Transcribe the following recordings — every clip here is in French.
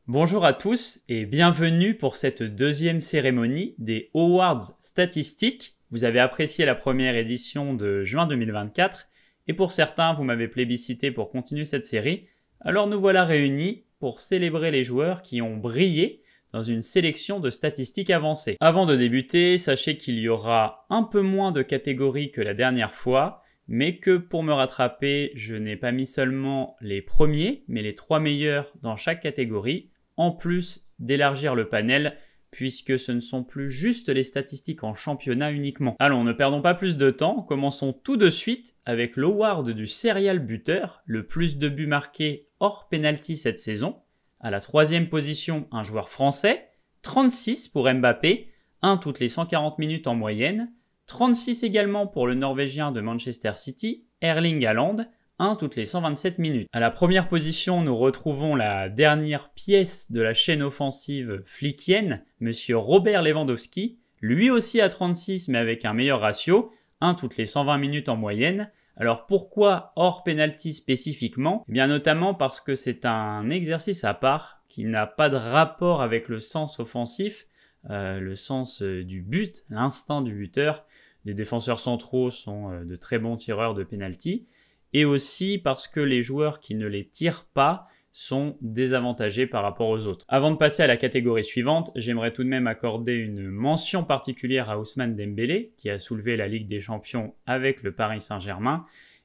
Bonjour à tous et bienvenue pour cette deuxième cérémonie des Awards statistiques. Vous avez apprécié la première édition de juin 2024 et pour certains vous m'avez plébiscité pour continuer cette série. Alors nous voilà réunis pour célébrer les joueurs qui ont brillé dans une sélection de statistiques avancées. Avant de débuter, sachez qu'il y aura un peu moins de catégories que la dernière fois, mais que pour me rattraper, je n'ai pas mis seulement les premiers, mais les 3 meilleurs dans chaque catégorie, en plus d'élargir le panel, puisque ce ne sont plus juste les statistiques en championnat uniquement. Allons, ne perdons pas plus de temps, commençons tout de suite avec l'award du serial buteur, le plus de buts marqués hors penalty cette saison. À la 3e position, un joueur français, 36 pour Mbappé, 1 toutes les 140 minutes en moyenne, 36 également pour le Norvégien de Manchester City, Erling Haaland, 1 toutes les 127 minutes. À la première position, nous retrouvons la dernière pièce de la chaîne offensive flickienne, monsieur Robert Lewandowski, lui aussi à 36 mais avec un meilleur ratio, 1 toutes les 120 minutes en moyenne. Alors pourquoi hors penalty spécifiquement? Eh bien notamment parce que c'est un exercice à part qui n'a pas de rapport avec le sens offensif, le sens du but, l'instinct du buteur. Les défenseurs centraux sont de très bons tireurs de penalty. Et aussi parce que les joueurs qui ne les tirent pas sont désavantagés par rapport aux autres. Avant de passer à la catégorie suivante, j'aimerais tout de même accorder une mention particulière à Ousmane Dembélé, qui a soulevé la Ligue des Champions avec le Paris Saint-Germain,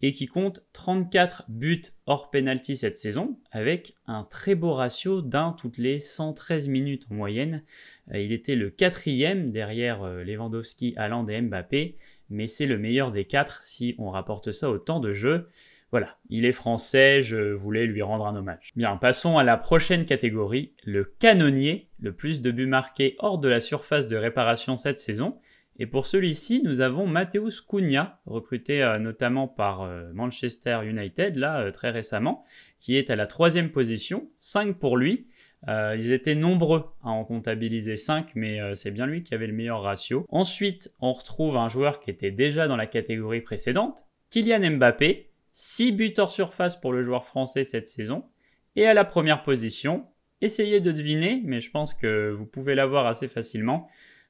et qui compte 34 buts hors penalty cette saison, avec un très beau ratio d'1 toutes les 113 minutes en moyenne. Il était le 4e derrière Lewandowski, Haaland et Mbappé, mais c'est le meilleur des 4 si on rapporte ça au temps de jeu. Voilà, il est français, je voulais lui rendre un hommage. Bien, passons à la prochaine catégorie, le canonnier, le plus de buts marqués hors de la surface de réparation cette saison. Et pour celui-ci, nous avons Matheus Cunha, recruté notamment par Manchester United, là, très récemment, qui est à la 3e position, 5 pour lui. Ils étaient nombreux à en comptabiliser 5, mais c'est bien lui qui avait le meilleur ratio. Ensuite, on retrouve un joueur qui était déjà dans la catégorie précédente, Kylian Mbappé, 6 buts hors surface pour le joueur français cette saison. Et à la première position, essayez de deviner, mais je pense que vous pouvez l'avoir assez facilement.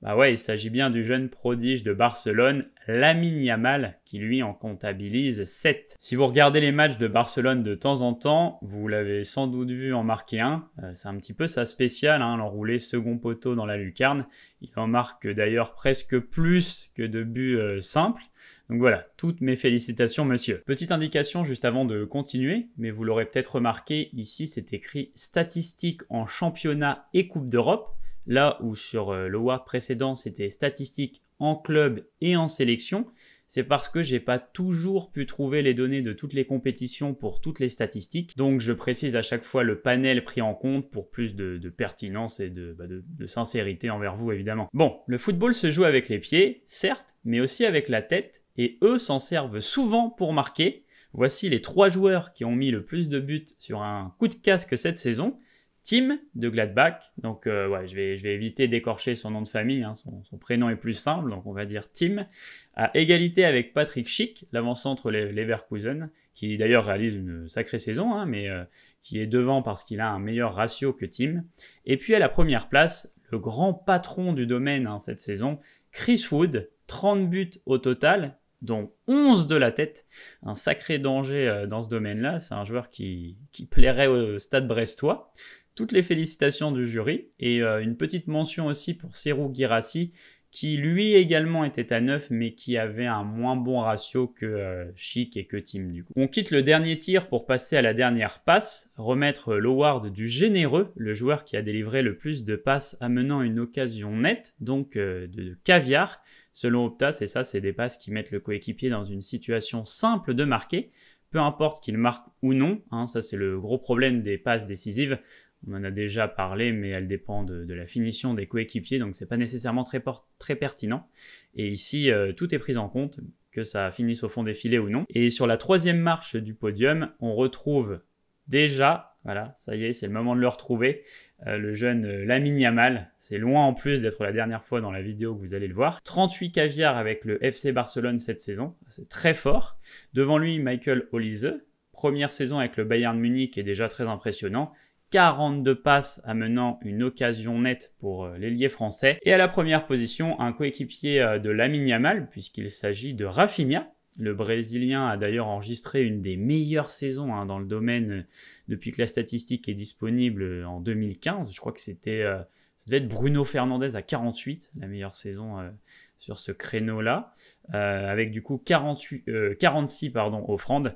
Bah ouais, il s'agit bien du jeune prodige de Barcelone, Lamine Yamal, qui lui en comptabilise 7. Si vous regardez les matchs de Barcelone de temps en temps, vous l'avez sans doute vu en marquer un. C'est un petit peu sa spéciale, l'enroulé second poteau dans la lucarne. Il en marque d'ailleurs presque plus que de buts simples. Donc voilà, toutes mes félicitations monsieur. Petite indication juste avant de continuer, mais vous l'aurez peut-être remarqué, ici c'est écrit statistiques en championnat et Coupe d'Europe. Là où sur l'award précédent, c'était statistiques en club et en sélection, c'est parce que j'ai pas toujours pu trouver les données de toutes les compétitions pour toutes les statistiques. Donc je précise à chaque fois le panel pris en compte pour plus de pertinence et de sincérité envers vous évidemment. Bon, le football se joue avec les pieds, certes, mais aussi avec la tête, et eux s'en servent souvent pour marquer. Voici les 3 joueurs qui ont mis le plus de buts sur un coup de casque cette saison. Tim de Gladbach, donc ouais, je vais éviter d'écorcher son nom de famille, son prénom est plus simple, donc on va dire Tim, à égalité avec Patrick Schick, l'avant-centre Leverkusen, qui d'ailleurs réalise une sacrée saison, mais qui est devant parce qu'il a un meilleur ratio que Tim. Et puis à la première place, le grand patron du domaine cette saison, Chris Wood, 30 buts au total, dont 11 de la tête, un sacré danger dans ce domaine-là, c'est un joueur qui plairait au Stade brestois. Toutes les félicitations du jury et une petite mention aussi pour Serhou Guirassy qui lui également était à 9 mais qui avait un moins bon ratio que Schick et que Tim du coup. On quitte le dernier tir pour passer à la dernière passe, remettre l'award du généreux, le joueur qui a délivré le plus de passes amenant une occasion nette, donc de caviar. Selon Opta, c'est ça, c'est des passes qui mettent le coéquipier dans une situation simple de marquer, peu importe qu'il marque ou non, ça c'est le gros problème des passes décisives. On en a déjà parlé, mais elles dépendent de la finition des coéquipiers, donc c'est pas nécessairement très pertinent. Et ici, tout est pris en compte, que ça finisse au fond des filets ou non. Et sur la 3e marche du podium, on retrouve déjà, voilà, ça y est, c'est le moment de le retrouver, le jeune Lamine Yamal. C'est loin en plus d'être la dernière fois dans la vidéo que vous allez le voir. 38 caviars avec le FC Barcelone cette saison, c'est très fort. Devant lui, Michael Olise, première saison avec le Bayern Munich est déjà très impressionnant. 42 passes amenant une occasion nette pour l'ailier français. Et à la première position, un coéquipier de Lamine Yamal, puisqu'il s'agit de Rafinha. Le Brésilien a d'ailleurs enregistré une des meilleures saisons dans le domaine depuis que la statistique est disponible en 2015. Je crois que ça devait être Bruno Fernandes à 48, la meilleure saison sur ce créneau-là, avec du coup 46 offrandes.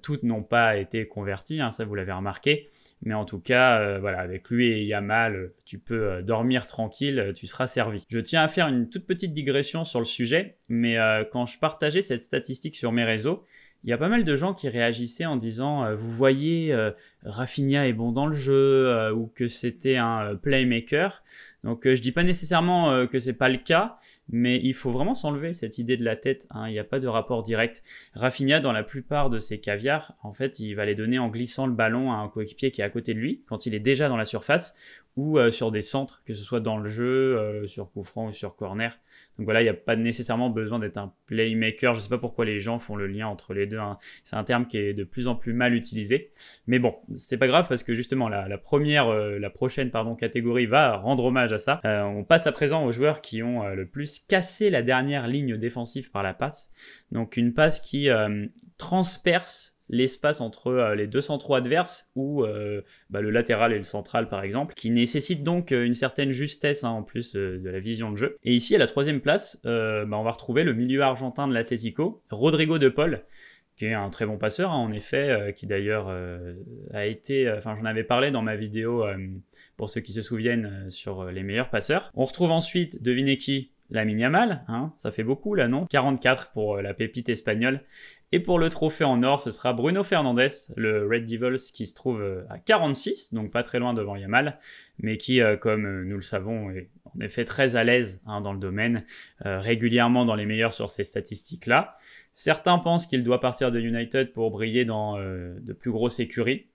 Toutes n'ont pas été converties, ça vous l'avez remarqué. Mais en tout cas, voilà, avec lui et Yamal, tu peux dormir tranquille, tu seras servi. Je tiens à faire une toute petite digression sur le sujet, mais quand je partageais cette statistique sur mes réseaux, il y a pas mal de gens qui réagissaient en disant vous voyez, Rafinha est bon dans le jeu ou que c'était un playmaker. Donc je dis pas nécessairement que c'est pas le cas, mais il faut vraiment s'enlever cette idée de la tête. Il n'y a pas de rapport direct. Rafinha, dans la plupart de ses caviars, en fait, il va les donner en glissant le ballon à un coéquipier qui est à côté de lui quand il est déjà dans la surface ou sur des centres, que ce soit dans le jeu, sur coup franc ou sur corner. Donc voilà, il n'y a pas nécessairement besoin d'être un playmaker. Je ne sais pas pourquoi les gens font le lien entre les deux. C'est un terme qui est de plus en plus mal utilisé. Mais bon, c'est pas grave parce que justement, la prochaine catégorie va rendre hommage à ça. On passe à présent aux joueurs qui ont le plus cassé la dernière ligne défensive par la passe. Donc une passe qui transperce l'espace entre les deux centraux adverses ou le latéral et le central par exemple, qui nécessite donc une certaine justesse en plus de la vision de jeu. Et ici à la troisième place, on va retrouver le milieu argentin de l'Atlético, Rodrigo de Paul, qui est un très bon passeur en effet, qui d'ailleurs a été, j'en avais parlé dans ma vidéo pour ceux qui se souviennent sur les meilleurs passeurs. On retrouve ensuite, devinez qui? Lamine Yamal, ça fait beaucoup là non? 44 pour la pépite espagnole. Et pour le trophée en or, ce sera Bruno Fernandes, le Red Devils qui se trouve à 46, donc pas très loin devant Yamal, mais qui, comme nous le savons, est en effet très à l'aise dans le domaine, régulièrement dans les meilleurs sur ces statistiques-là. Certains pensent qu'il doit partir de United pour briller dans de plus grosses écuries.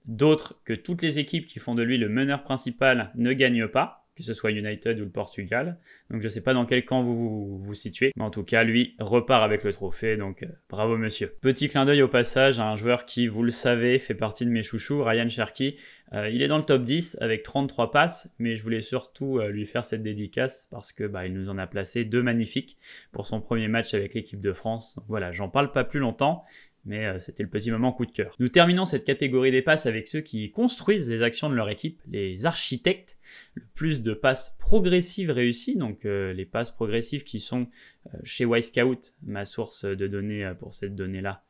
D'autres que toutes les équipes qui font de lui le meneur principal ne gagnent pas, que ce soit United ou le Portugal. Donc je ne sais pas dans quel camp vous vous situez, mais en tout cas, lui repart avec le trophée, donc bravo monsieur. Petit clin d'œil au passage à un joueur qui, vous le savez, fait partie de mes chouchous, Ryan Cherki. Il est dans le top 10 avec 33 passes, mais je voulais surtout lui faire cette dédicace parce que il nous en a placé 2 magnifiques pour son premier match avec l'équipe de France. Donc voilà, j'en parle pas plus longtemps, mais c'était le petit moment coup de cœur. Nous terminons cette catégorie des passes avec ceux qui construisent les actions de leur équipe, les architectes. Le plus de passes progressives réussies, donc les passes progressives qui sont chez Wisecout, ma source de données pour cette donnée-là,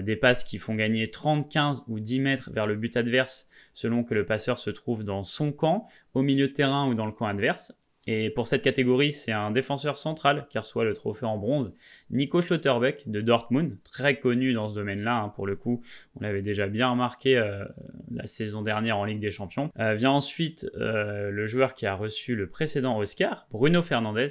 des passes qui font gagner 30, 15 ou 10 mètres vers le but adverse selon que le passeur se trouve dans son camp, au milieu de terrain ou dans le camp adverse. Et pour cette catégorie, c'est un défenseur central qui reçoit le trophée en bronze, Nico Schlotterbeck de Dortmund, très connu dans ce domaine-là, pour le coup, on l'avait déjà bien remarqué la saison dernière en Ligue des Champions. Vient ensuite le joueur qui a reçu le précédent Oscar, Bruno Fernandes,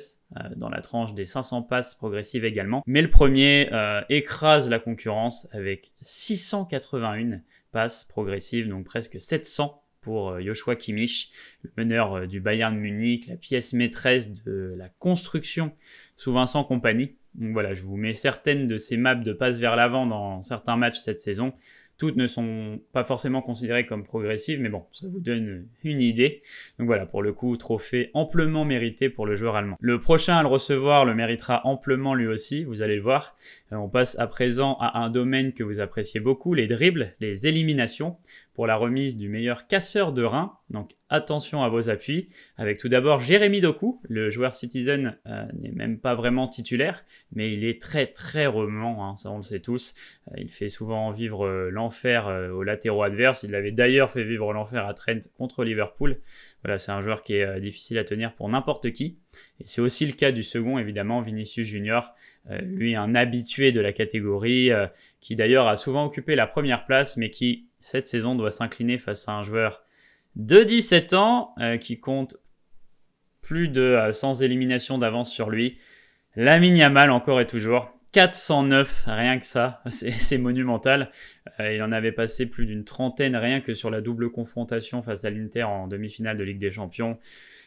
dans la tranche des 500 passes progressives également. Mais le premier écrase la concurrence avec 681 passes progressives, donc presque 700 pour Joshua Kimmich, le meneur du Bayern Munich, la pièce maîtresse de la construction sous Vincent Kompany. Donc voilà, je vous mets certaines de ces maps de passes vers l'avant dans certains matchs cette saison. Toutes ne sont pas forcément considérées comme progressives, mais bon, ça vous donne une idée. Donc voilà, pour le coup, trophée amplement mérité pour le joueur allemand. Le prochain à le recevoir le méritera amplement lui aussi, vous allez le voir. On passe à présent à un domaine que vous appréciez beaucoup, les dribbles, les éliminations, pour la remise du meilleur casseur de rein. Donc attention à vos appuis, avec tout d'abord Jérémy Doku, le joueur Citizen n'est même pas vraiment titulaire, mais il est très très remuant, ça on le sait tous. Il fait souvent vivre l'enfer aux latéraux adverses, il avait d'ailleurs fait vivre l'enfer à Trent contre Liverpool. Voilà, c'est un joueur qui est difficile à tenir pour n'importe qui. Et c'est aussi le cas du second, évidemment, Vinicius Junior, lui un habitué de la catégorie, qui d'ailleurs a souvent occupé la première place, mais qui cette saison doit s'incliner face à un joueur de 17 ans qui compte plus de 100 éliminations d'avance sur lui. Lamine Yamal encore et toujours. 409, rien que ça, c'est monumental. Il en avait passé plus d'une trentaine rien que sur la double confrontation face à l'Inter en demi-finale de Ligue des Champions.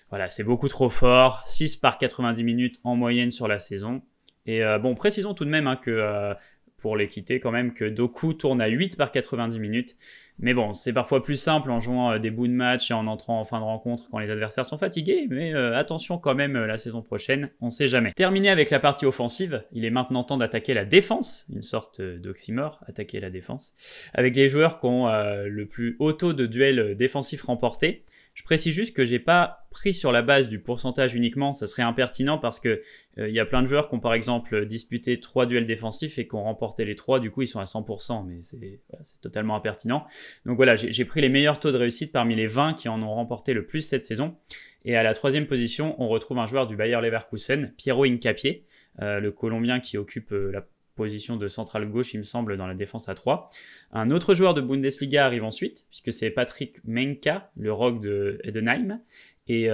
Voilà, c'est beaucoup trop fort. 6 par 90 minutes en moyenne sur la saison. Et précisons tout de même que pour l'équité quand même que Doku tourne à 8 par 90 minutes. Mais bon, c'est parfois plus simple en jouant des bouts de match et en entrant en fin de rencontre quand les adversaires sont fatigués, mais attention quand même la saison prochaine, on sait jamais. Terminé avec la partie offensive, il est maintenant temps d'attaquer la défense, une sorte d'oxymore, attaquer la défense, avec les joueurs qui ont le plus haut taux de duels défensifs remportés. Je précise juste que j'ai pas pris sur la base du pourcentage uniquement, ça serait impertinent parce que y a plein de joueurs qui ont par exemple disputé 3 duels défensifs et qui ont remporté les 3, du coup ils sont à 100%, mais c'est totalement impertinent. Donc voilà, j'ai pris les meilleurs taux de réussite parmi les 20 qui en ont remporté le plus cette saison. Et à la 3e position, on retrouve un joueur du Bayer Leverkusen, Piero Hincapié, le Colombien qui occupe la position de central gauche, il me semble, dans la défense à 3. Un autre joueur de Bundesliga arrive ensuite, puisque c'est Patrick Menka, le Rock de Heidenheim. Et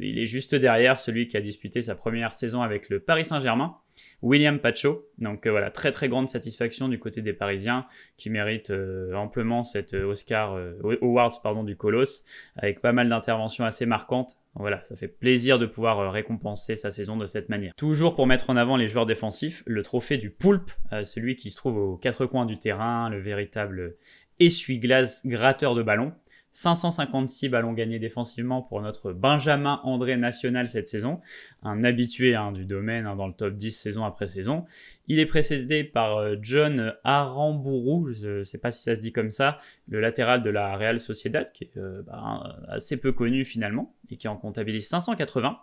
il est juste derrière celui qui a disputé sa première saison avec le Paris Saint-Germain, William Pacho. Donc voilà, très très grande satisfaction du côté des Parisiens qui méritent amplement cette Awards du Colosse avec pas mal d'interventions assez marquantes. Voilà, ça fait plaisir de pouvoir récompenser sa saison de cette manière. Toujours pour mettre en avant les joueurs défensifs, le trophée du Poulpe, celui qui se trouve aux 4 coins du terrain, le véritable essuie-glace gratteur de ballons. 556 ballons gagnés défensivement pour notre Benjamin André national cette saison, un habitué du domaine dans le top 10 saison après saison. Il est précédé par John Arambourou, je ne sais pas si ça se dit comme ça, le latéral de la Real Sociedad, qui est assez peu connu finalement, et qui en comptabilise 580,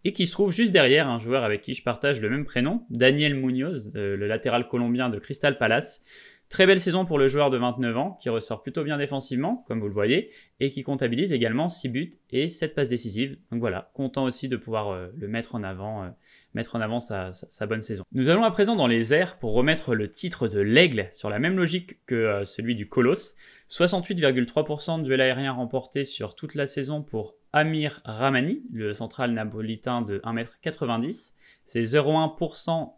et qui se trouve juste derrière un joueur avec qui je partage le même prénom, Daniel Munoz, le latéral colombien de Crystal Palace. Très belle saison pour le joueur de 29 ans, qui ressort plutôt bien défensivement, comme vous le voyez, et qui comptabilise également 6 buts et 7 passes décisives. Donc voilà, content aussi de pouvoir le mettre en avant sa bonne saison. Nous allons à présent dans les airs pour remettre le titre de l'Aigle sur la même logique que celui du Colosse. 68,3% de duels aériens remportés sur toute la saison pour Amir Rahmani, le central napolitain de 1,90 m. C'est 0,1%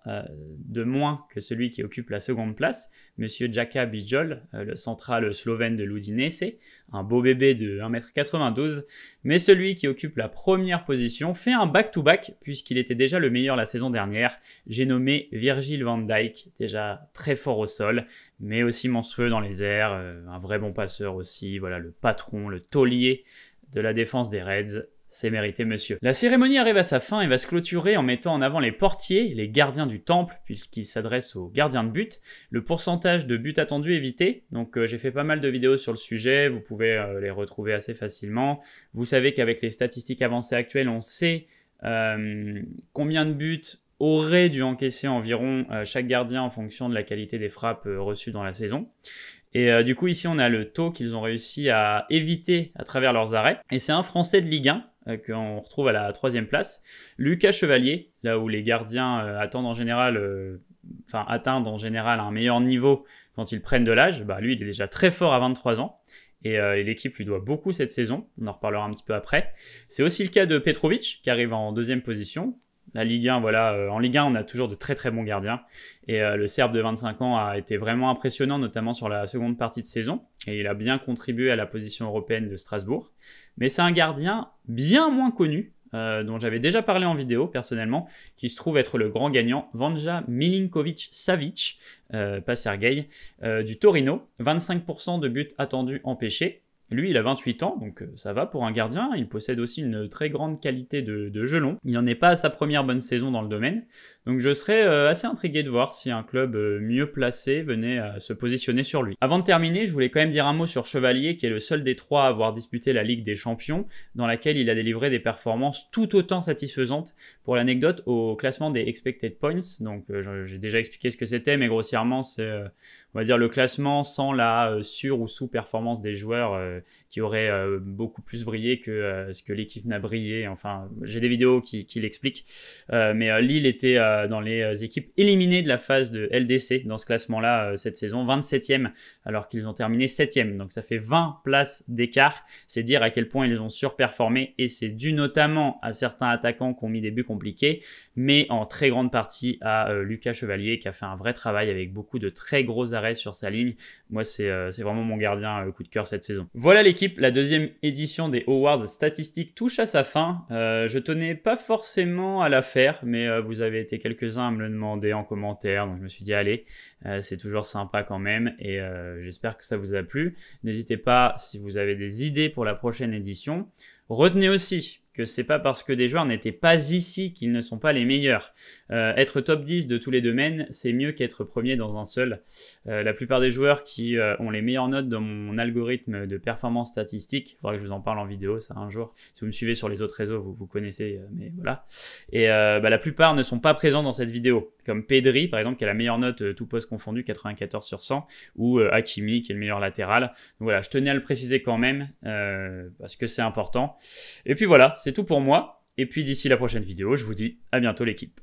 de moins que celui qui occupe la seconde place, Monsieur Jaka Bijol, le central slovène de l'Udinese, un beau bébé de 1,92 m. Mais celui qui occupe la première position fait un back-to-back puisqu'il était déjà le meilleur la saison dernière. J'ai nommé Virgil van Dijk, déjà très fort au sol, mais aussi monstrueux dans les airs, un vrai bon passeur aussi, voilà le patron, le taulier de la défense des Reds. C'est mérité, monsieur. La cérémonie arrive à sa fin et va se clôturer en mettant en avant les portiers, les gardiens du temple, puisqu'il s'adresse aux gardiens de but. Le pourcentage de buts attendus évité. Donc j'ai fait pas mal de vidéos sur le sujet, vous pouvez les retrouver assez facilement. Vous savez qu'avec les statistiques avancées actuelles, on sait combien de buts aurait dû encaisser environ chaque gardien en fonction de la qualité des frappes reçues dans la saison. Et du coup, ici, on a le taux qu'ils ont réussi à éviter à travers leurs arrêts. Et c'est un Français de Ligue 1 qu'on retrouve à la 3e place, Lucas Chevalier, là où les gardiens atteignent en général un meilleur niveau quand ils prennent de l'âge. Bah, lui, il est déjà très fort à 23 ans. Et l'équipe lui doit beaucoup cette saison. On en reparlera un petit peu après. C'est aussi le cas de Petrovic, qui arrive en 2e position. La Ligue 1, voilà, en Ligue 1, on a toujours de très très bons gardiens. Et le Serbe de 25 ans a été vraiment impressionnant, notamment sur la seconde partie de saison. Et il a bien contribué à la position européenne de Strasbourg. Mais c'est un gardien bien moins connu, dont j'avais déjà parlé en vidéo personnellement, qui se trouve être le grand gagnant, Vanja Milinkovic-Savic, pas Sergueï, du Torino. 25% de buts attendus empêchés. Lui, il a 28 ans, donc ça va pour un gardien. Il possède aussi une très grande qualité de jeu long. Il n'en est pas à sa première bonne saison dans le domaine. Donc je serais assez intrigué de voir si un club mieux placé venait à se positionner sur lui. Avant de terminer, je voulais quand même dire un mot sur Chevalier, qui est le seul des 3 à avoir disputé la Ligue des Champions, dans laquelle il a délivré des performances tout autant satisfaisantes. Pour l'anecdote, au classement des Expected Points, donc j'ai déjà expliqué ce que c'était, mais grossièrement, c'est on va dire le classement sans la sur- ou sous-performance des joueurs qui auraient beaucoup plus brillé que ce que l'équipe n'a brillé. Enfin, j'ai des vidéos qui l'expliquent. Mais Lille était dans les équipes éliminées de la phase de LDC dans ce classement-là cette saison, 27e, alors qu'ils ont terminé 7e. Donc ça fait 20 places d'écart. C'est dire à quel point ils ont surperformé, et c'est dû notamment à certains attaquants qui ont mis des buts compliqués, mais en très grande partie à Lucas Chevalier, qui a fait un vrai travail avec beaucoup de très gros arrêts sur sa ligne. Moi, c'est vraiment mon gardien coup de cœur cette saison. Voilà l'équipe l'équipe, la deuxième édition des Awards statistiques touche à sa fin. Je tenais pas forcément à la faire, mais vous avez été quelques-uns à me le demander en commentaire, donc je me suis dit allez, c'est toujours sympa quand même, et j'espère que ça vous a plu. N'hésitez pas si vous avez des idées pour la prochaine édition. Retenez aussi que c'est pas parce que des joueurs n'étaient pas ici qu'ils ne sont pas les meilleurs. Être top 10 de tous les domaines, c'est mieux qu'être premier dans un seul. La plupart des joueurs qui ont les meilleures notes dans mon algorithme de performance statistique, il faudrait que je vous en parle en vidéo ça un jour. Si vous me suivez sur les autres réseaux, vous connaissez, mais voilà. Et la plupart ne sont pas présents dans cette vidéo. Comme Pedri, par exemple, qui a la meilleure note tout poste confondu, 94 sur 100, ou Hakimi, qui est le meilleur latéral. Donc voilà, je tenais à le préciser quand même, parce que c'est important. Et puis voilà, c'est tout pour moi. Et puis d'ici la prochaine vidéo, je vous dis à bientôt l'équipe.